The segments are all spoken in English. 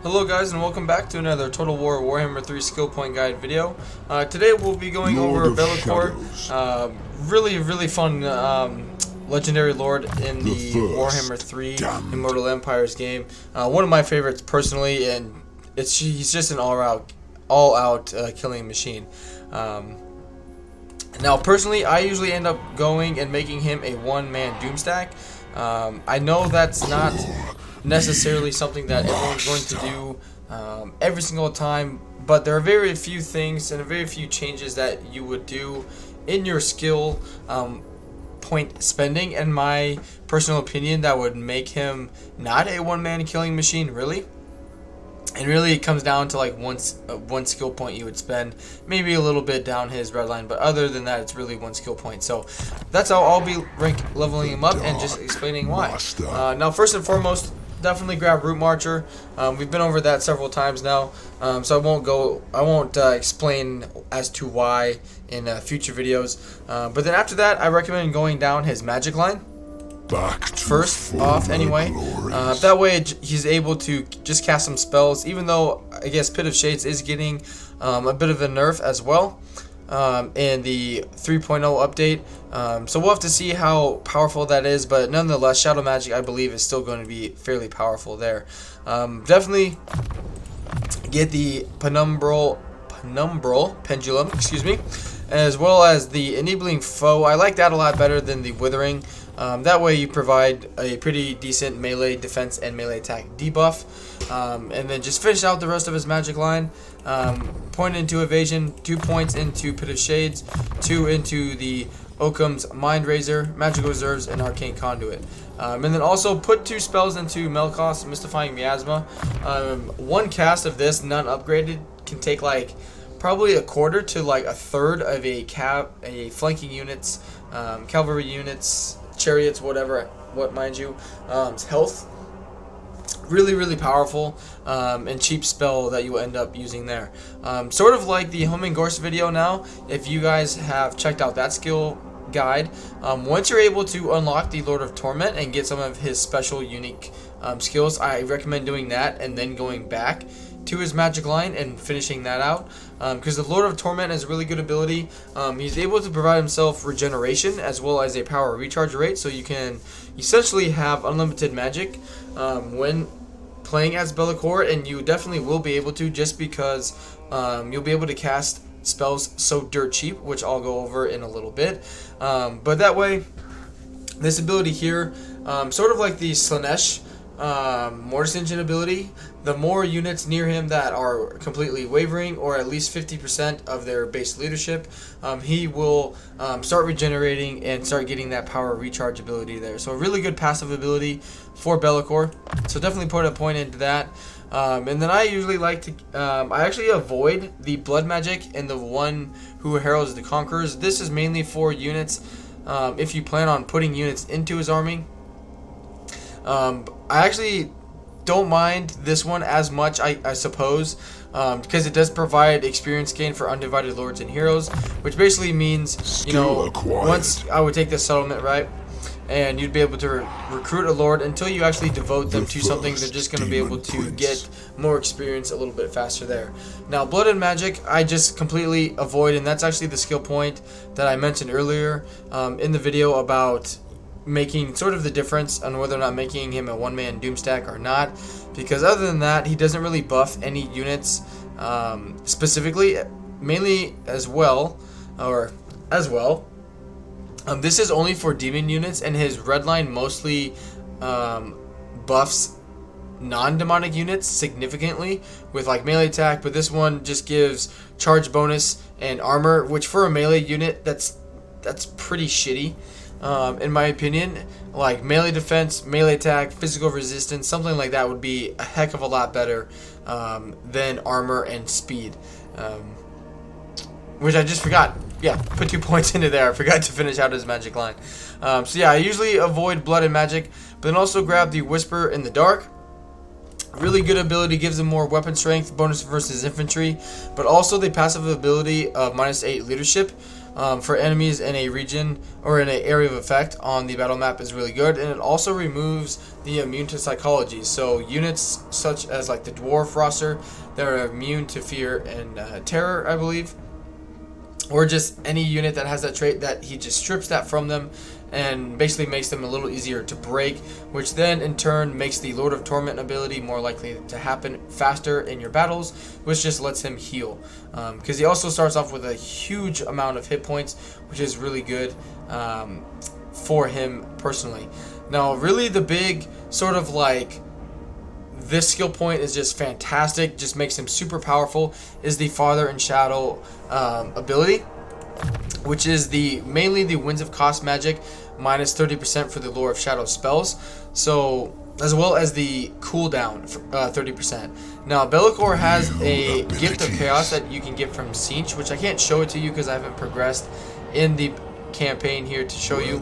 Hello guys, and welcome back to another Total War Warhammer 3 skill point guide video. Today we'll be going over Belakor, really fun legendary lord in the Warhammer 3 Immortal Empires game. One of my favorites personally, and he's just an all-out killing machine. Now personally, I usually end up going and making him a one-man doomstack. I know that's not necessarily something that everyone's going to do every single time, but there are very few things and very few changes that you would do in your skill point spending, in my personal opinion, that would make him not a one-man killing machine, really. And really it comes down to like one skill point you would spend, maybe a little bit down his red line, but other than that it's really one skill point. So that's how I'll be leveling him up and just explaining why. Now first and foremost, definitely grab Root Marcher. We've been over that several times now, so I won't explain as to why in future videos. But then after that, I recommend going down his magic line first off anyway. That way he's able to just cast some spells, even though I guess Pit of Shades is getting a bit of a nerf as well in the 3.0 update. So we'll have to see how powerful that is, but nonetheless, Shadow Magic I believe is still going to be fairly powerful there. Definitely get the penumbral pendulum, excuse me, as well as the enabling foe. I like that a lot better than the withering. That way you provide a pretty decent melee defense and melee attack debuff, and then just finish out the rest of his magic line. Point into evasion, 2 points into Pit of Shades, 2 into the Occam's Mind Razor, Magical Reserves, and Arcane Conduit. And then also put 2 spells into Melkos, Mystifying Miasma. One cast of this, none upgraded, can take like probably a quarter to like a third of a flanking units, cavalry units, chariots, what mind you, health. Really powerful and cheap spell that you will end up using there. Sort of like the Homing Gorse video now, if you guys have checked out that skill guide, once you're able to unlock the Lord of Torment and get some of his special unique skills, I recommend doing that and then going back to his magic line and finishing that out, because the Lord of Torment is a really good ability. He's able to provide himself regeneration as well as a power recharge rate, so you can essentially have unlimited magic when playing as Belakor, and you definitely will be able to, just because you'll be able to cast spells so dirt cheap, which I'll go over in a little bit. But that way, this ability here, sort of like the Slanesh Mortis Engine ability, the more units near him that are completely wavering, or at least 50% of their base leadership, he will start regenerating and start getting that power recharge ability there. So a really good passive ability for Belakor, so definitely put a point into that. And then I usually like to I actually avoid the blood magic and the one who heralds the conquerors. This is mainly for units if you plan on putting units into his army. I actually don't mind this one as much, I suppose, because it does provide experience gain for undivided lords and heroes, which basically means, you know, once I would take this settlement, right, and you'd be able to recruit a lord, until you actually devote them to something, they're just going to be able to get more experience a little bit faster there. Now, blood and magic, I just completely avoid, and that's actually the skill point that I mentioned earlier in the video about making sort of the difference on whether or not making him a one-man doomstack or not, because other than that, he doesn't really buff any units specifically, mainly as well. This is only for demon units, and his red line mostly buffs non-demonic units significantly with like melee attack, but this one just gives charge bonus and armor, which for a melee unit that's pretty shitty. In my opinion, like melee defense, melee attack, physical resistance, something like that would be a heck of a lot better than armor and speed, which I just forgot. Yeah, put 2 points into there. I forgot to finish out his magic line. So yeah, I usually avoid blood and magic, but then also grab the Whisper in the Dark. Really good ability, gives him more weapon strength, bonus versus infantry, but also the passive ability of -8 leadership. for enemies in a region or in an area of effect on the battle map is really good, and it also removes the immune to psychology. So units such as like the dwarf roster that are immune to fear and terror, I believe, or just any unit that has that trait, that he just strips that from them and basically makes them a little easier to break, which then in turn makes the Lord of Torment ability more likely to happen faster in your battles, which just lets him heal. Because he also starts off with a huge amount of hit points, which is really good for him personally. Now, really the big sort of like, this skill point is just fantastic, just makes him super powerful, is the Father in Shadow ability, which is mainly the Winds of Cost magic minus 30% for the Lore of Shadow spells, so as well as the cooldown 30%. Now Belakor has a Gift of Chaos that you can get from Sinch, which I can't show it to you because I haven't progressed in the campaign here to show you.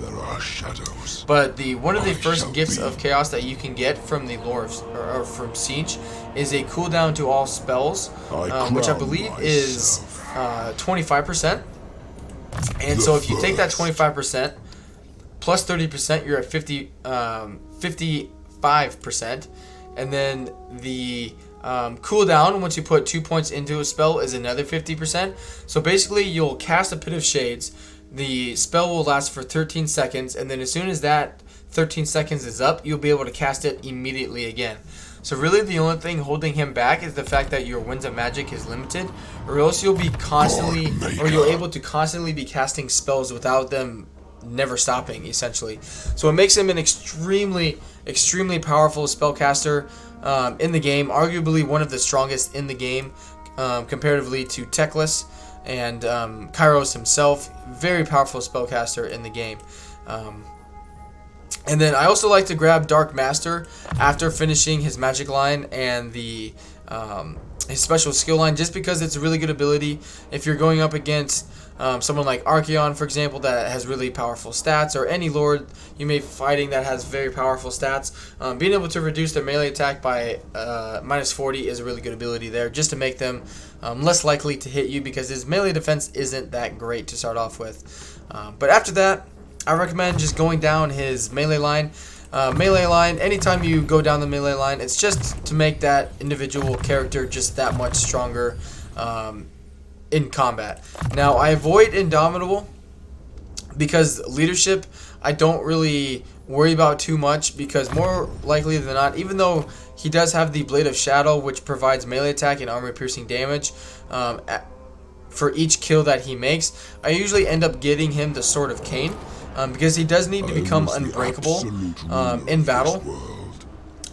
But one of the first gifts of chaos that you can get from the lore or from Siege is a cooldown to all spells, which I believe is 25%. And so if you take that 25% plus 30%, you're at 55%. And then the cooldown, once you put 2 points into a spell, is another 50%. So basically, you'll cast a Pit of Shades. The spell will last for 13 seconds, and then as soon as that 13 seconds is up, you'll be able to cast it immediately again. So really the only thing holding him back is the fact that your Winds of Magic is limited, or else you'll be constantly, or you're able to constantly be casting spells without them never stopping, essentially. So it makes him an extremely powerful spellcaster in the game, arguably one of the strongest in the game comparatively to Teclis and Kairos himself. Very powerful spellcaster in the game. And then I also like to grab Dark Master after finishing his magic line and his special skill line, just because it's a really good ability if you're going up against someone like Archeon, for example, that has really powerful stats, or any lord you may be fighting that has very powerful stats. Being able to reduce their melee attack by minus 40 is a really good ability there, just to make them less likely to hit you, because his melee defense isn't that great to start off with. But after that, I recommend just going down his melee line. Anytime you go down the melee line, it's just to make that individual character just that much stronger in combat. Now, I avoid Indomitable because leadership I don't really worry about too much, because more likely than not, even though he does have the Blade of Shadow, which provides melee attack and armor piercing damage for each kill that he makes, I usually end up getting him the Sword of Cain, because he does need to become unbreakable in battle,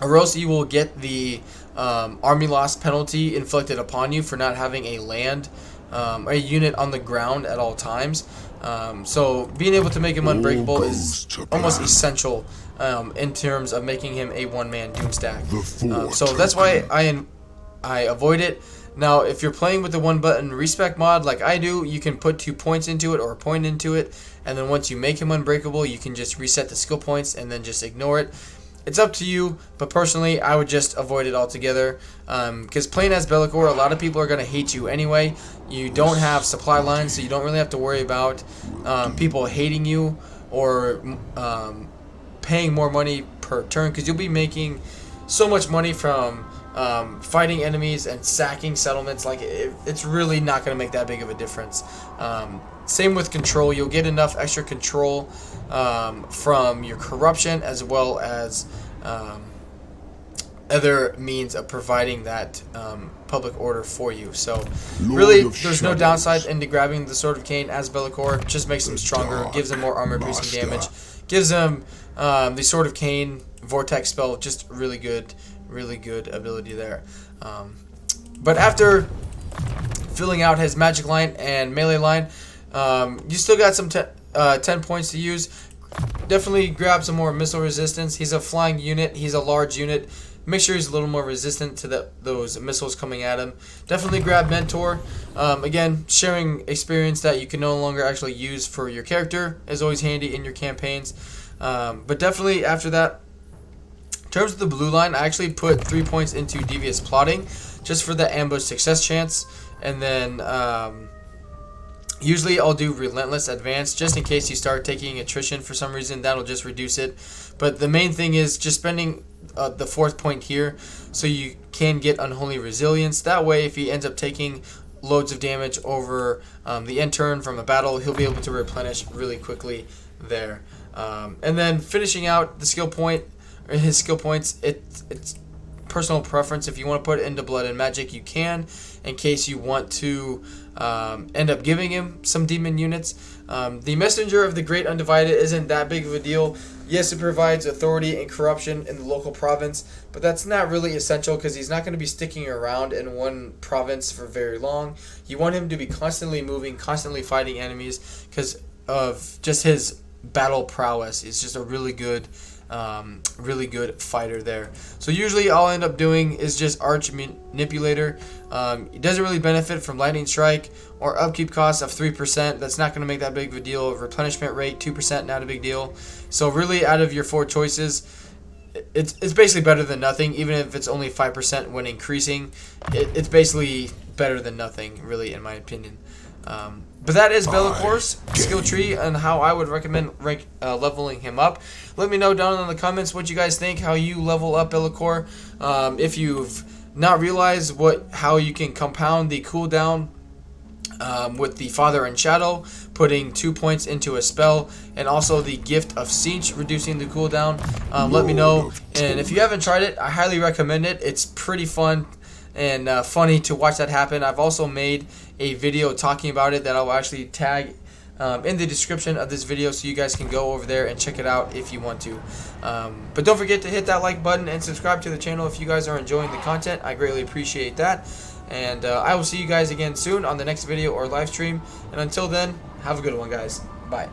or else you will get the army loss penalty inflicted upon you for not having a unit on the ground at all times. So being able to make him unbreakable is almost essential in terms of making him a one-man Doomstack. So that's why I avoid it. Now, if you're playing with the one-button respec mod like I do, you can put 2 points into it or a point into it, and then once you make him unbreakable, you can just reset the skill points and then just ignore it. It's up to you, but personally, I would just avoid it altogether, because playing as Belakor, a lot of people are going to hate you anyway. You don't have supply lines, so you don't really have to worry about people hating you or paying more money per turn, because you'll be making so much money from fighting enemies and sacking settlements. Like, it's really not going to make that big of a difference. Same with control. You'll get enough extra control from your corruption, as well as other means of providing that public order for you. So really, there's no downside into grabbing the Sword of Cain as Belakor. Just makes him stronger, gives him more armor piercing damage, gives him the Sword of Cain Vortex spell, just really good ability there. But after filling out his magic line and melee line, you still got some 10 points to use. Definitely grab some more missile resistance. He's a flying unit. He's a large unit. Make sure he's a little more resistant to those missiles coming at him. Definitely grab Mentor. Again, sharing experience that you can no longer actually use for your character is always handy in your campaigns. But definitely after that, in terms of the blue line, I actually put 3 points into Devious Plotting just for the ambush success chance. And then Usually I'll do Relentless Advance just in case you start taking attrition for some reason. That'll just reduce it. But the main thing is just spending the 4th point here so you can get Unholy Resilience. That way if he ends up taking loads of damage over the end turn from a battle, he'll be able to replenish really quickly there. And then finishing out the skill point, or his skill points, it's personal preference. If you want to put it into Blood and Magic, you can, in case you want to end up giving him some demon units. The Messenger of the Great Undivided isn't that big of a deal. Yes, it provides authority and corruption in the local province, but that's not really essential because he's not going to be sticking around in one province for very long. You want him to be constantly moving, constantly fighting enemies because of just his battle prowess. He's just a really good fighter there. So usually all I end up doing is just Arch Manipulator. He doesn't really benefit from Lightning Strike or upkeep cost of 3%. That's not going to make that big of a deal. Replenishment rate 2%, not a big deal. So really, out of your 4 choices, it's basically better than nothing. Even if it's only 5% when increasing, it's basically better than nothing, really, in my opinion. But that is Belakor's skill tree and how I would recommend leveling him up. Let me know down in the comments what you guys think, how you level up Belakor. If you've not realized how you can compound the cooldown with the Father in Shadow, putting 2 points into a spell, and also the Gift of Siege, reducing the cooldown, let me know. And if you haven't tried it, I highly recommend it. It's pretty fun and funny to watch that happen. I've also made a video talking about it that I'll actually tag in the description of this video, so you guys can go over there and check it out if you want to. But don't forget to hit that like button and subscribe to the channel if you guys are enjoying the content. I greatly appreciate that. And I will see you guys again soon on the next video or live stream. And until then, have a good one, guys. Bye.